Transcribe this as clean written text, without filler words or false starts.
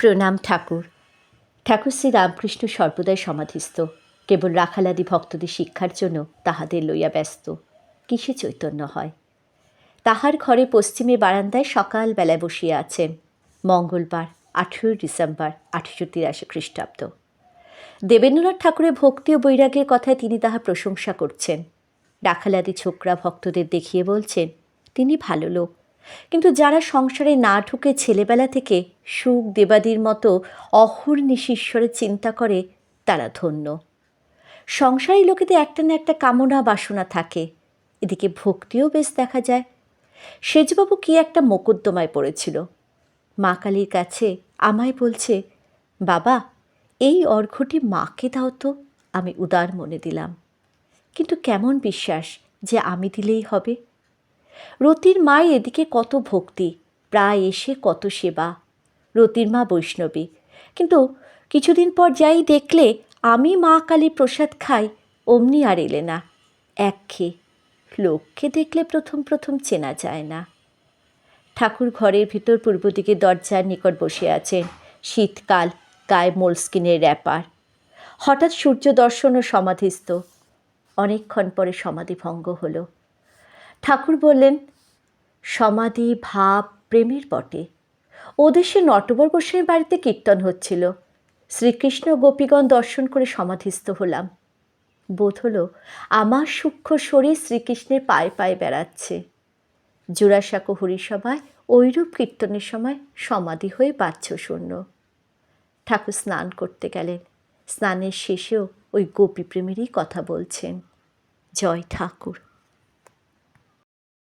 প্রণাম ঠাকুর। ঠাকুর শ্রী রামকৃষ্ণ সর্বদাই সমাধিস্থ, কেবল রাখালাদি ভক্তদের শিক্ষার জন্য তাহাদের লইয়া ব্যস্ত। কিসে চৈতন্য হয়। তাহার ঘরে পশ্চিমে বারান্দায় সকালবেলায় বসিয়া আছেন। মঙ্গলবার 18 ডিসেম্বর 1883 খ্রিস্টাব্দ। দেবেন্দ্রনাথ ঠাকুরের ভক্তি ও বৈরাগ্যের কথায় তিনি তাহা প্রশংসা করছেন। রাখালাদি ছোকরা ভক্তদের দেখিয়ে বলছেন, তিনি ভালো লোক, কিন্তু যারা সংসারে না ঢুকে ছেলেবেলা থেকে সুখ দেবাদির মতো অহর্নিশি ঈশ্বরের চিন্তা করে তারা ধন্য। সংসারী লোকেদের একটা না একটা কামনা বাসনা থাকে, এদিকে ভক্তিও বেশ দেখা যায়। সেজবাবু কি একটা মোকদ্দমায় পড়েছিল। মা কালীর কাছে আমায় বলছে, বাবা এই অর্ঘ্যটি মাকে দাও তো, আমি উদার মনে দিলাম। কিন্তু কেমন বিশ্বাস যে আমি দিলেই হবে। রতির মায়ের এদিকে কত ভক্তি, প্রায় এসে কত সেবা। রতির মা বৈষ্ণবী, কিন্তু কিছুদিন পর যাই দেখলে আমি মা কালীর প্রসাদ খাই, অমনি আর এলে না। একঘেয়ে লোককে দেখলে প্রথম প্রথম চেনা যায় না। ঠাকুর ঘরের ভিতর পূর্ব দিকে দরজার নিকট বসে আছেন। শীতকাল, গায়ে মোলস্কিনের র্যাপার। হঠাৎ সূর্য দর্শন ও সমাধিস্থ। অনেকক্ষণ পরে সমাধি ভঙ্গ হল। ঠাকুর বললেন, সমাধি ভাব প্রেমের বটে। ও দেশে নটবর গোস্বামীর বাড়িতে কীর্তন হচ্ছিল। শ্রীকৃষ্ণ গোপীগণ দর্শন করে সমাধিস্থ হলাম। বোধ হলো আমার সূক্ষ্ম শরীর শ্রীকৃষ্ণের পায়ে পায়ে বেড়াচ্ছে। জোড়াসাঁকো হরিসভায় ঐরূপ কীর্তনের সময় সমাধি হয়ে বাহ্য শূন্য। ঠাকুর স্নান করতে গেলেন। স্নানের শেষেও ওই গোপী প্রেমেরই কথা বলছেন। জয় ঠাকুর।